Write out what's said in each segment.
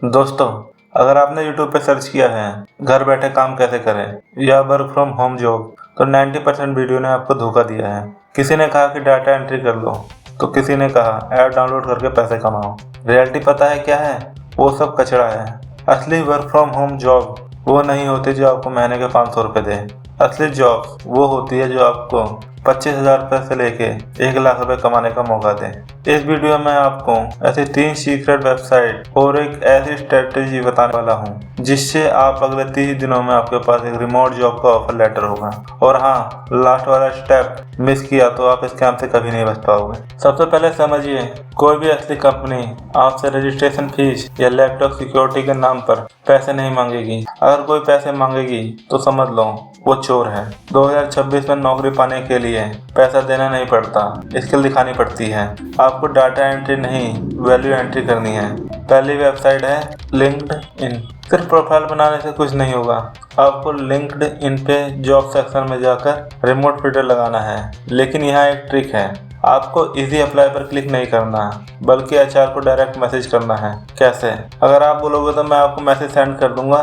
दोस्तों, अगर आपने YouTube पे सर्च किया है घर बैठे काम कैसे करें या वर्क फ्रॉम होम जॉब, तो 90% वीडियो ने आपको धोखा दिया है। किसी ने कहा कि डाटा एंट्री कर लो, तो किसी ने कहा ऐप डाउनलोड करके पैसे कमाओ। रियलिटी पता है क्या है? वो सब कचरा है। असली वर्क फ्रॉम होम जॉब वो नहीं होती जो आपको महीने के 500 रुपये दे। असली जॉब वो होती है जो आपको 25,000 रुपये से लेके 1 लाख रुपए कमाने का मौका दे। इस वीडियो में आपको ऐसे 3 सीक्रेट वेबसाइट और एक ऐसी स्ट्रेटेजी बताने वाला हूँ जिससे आप अगले 30 दिनों में आपके पास एक रिमोट जॉब का ऑफर लेटर होगा। और हाँ, लास्ट वाला स्टेप मिस किया तो आप स्कैम से कभी नहीं बच पाओगे। सबसे पहले समझिए, कोई भी असली कंपनी आपसे रजिस्ट्रेशन फीस या लैपटॉप सिक्योरिटी के नाम पर पैसे नहीं मांगेगी। अगर कोई पैसे मांगेगी तो समझ लो वो चोर है। 2026 में नौकरी पाने के लिए पैसा देना नहीं पड़ता, स्किल दिखानी पड़ती है। आपको डाटा एंट्री नहीं, वैल्यू एंट्री करनी है। पहली वेबसाइट है लिंक्डइन। सिर्फ प्रोफाइल बनाने से कुछ नहीं होगा। आपको लिंक्डइन पे जॉब सेक्शन में जाकर रिमोट फिल्टर लगाना है। लेकिन यहाँ एक ट्रिक है, आपको इजी अप्लाई पर क्लिक नहीं करना, बल्कि एचआर को डायरेक्ट मैसेज करना है। कैसे? अगर आप बोलोगे तो मैं आपको मैसेज सेंड कर दूंगा,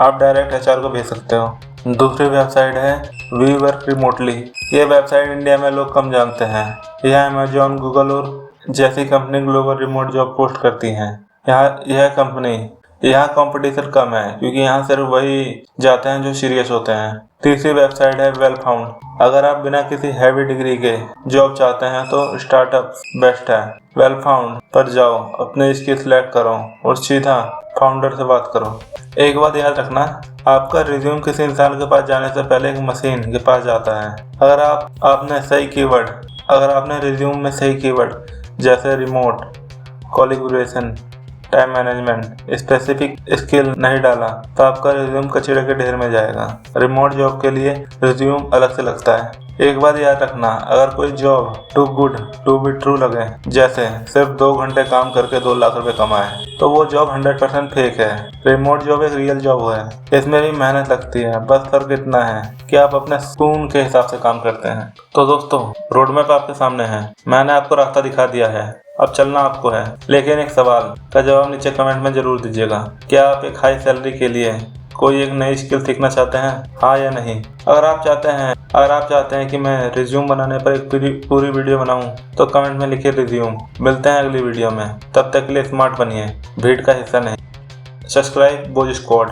आप डायरेक्ट एचआर को भेज सकते हो। दूसरी वेबसाइट है वी वर्क रिमोटली। ये वेबसाइट इंडिया में लोग कम जानते हैं। यह अमेजॉन, गूगल और जैसी company global remote job post करती हैं। यहाँ कंपटीशन कम है क्योंकि यहाँ सिर्फ वही जाते हैं जो सीरियस होते हैं। तीसरी वेबसाइट है वेल फाउंड। अगर आप बिना किसी हैवी डिग्री के जॉब चाहते हैं तो स्टार्टअप बेस्ट है। वेल फाउंड पर जाओ, अपने स्किल सिलेक्ट करो और सीधा फाउंडर से बात करो। एक बात याद रखना, आपका रिज्यूम किसी इंसान के पास जाने से पहले एक मशीन के पास जाता है। अगर आपने रिज्यूम में सही कीवर्ड जैसे remote, collaboration, time management, specific skill नहीं डाला तो आपका रिज्यूम कचरे के ढेर में जाएगा। रिमोट जॉब के लिए रिज्यूम अलग से लगता है। एक बात याद रखना, अगर कोई job too good to be true लगे, जैसे सिर्फ 2 घंटे काम करके 2 लाख रुपए कमाए, तो वो जॉब 100% फेक है। रिमोट जॉब एक रियल जॉब है, इसमें भी मेहनत लगती है। बस फर्क इतना है कि आप अपने सुकून के हिसाब से काम करते हैं। तो दोस्तों, रोड मैप आपके सामने है। मैंने आपको रास्ता दिखा दिया है, अब चलना आपको है। लेकिन एक सवाल का जवाब नीचे कमेंट में जरूर दीजिएगा। क्या आप एक हाई सैलरी के लिए कोई एक नई स्किल सीखना चाहते हैं, हाँ या नहीं? अगर आप चाहते हैं कि मैं रिज्यूम बनाने पर एक पूरी वीडियो बनाऊं, तो कमेंट में लिखिए रिज्यूम। मिलते हैं अगली वीडियो में, तब तक के लिए स्मार्ट बनिए, भीड़ का हिस्सा नहीं। सब्सक्राइब बोज स्क्वाड।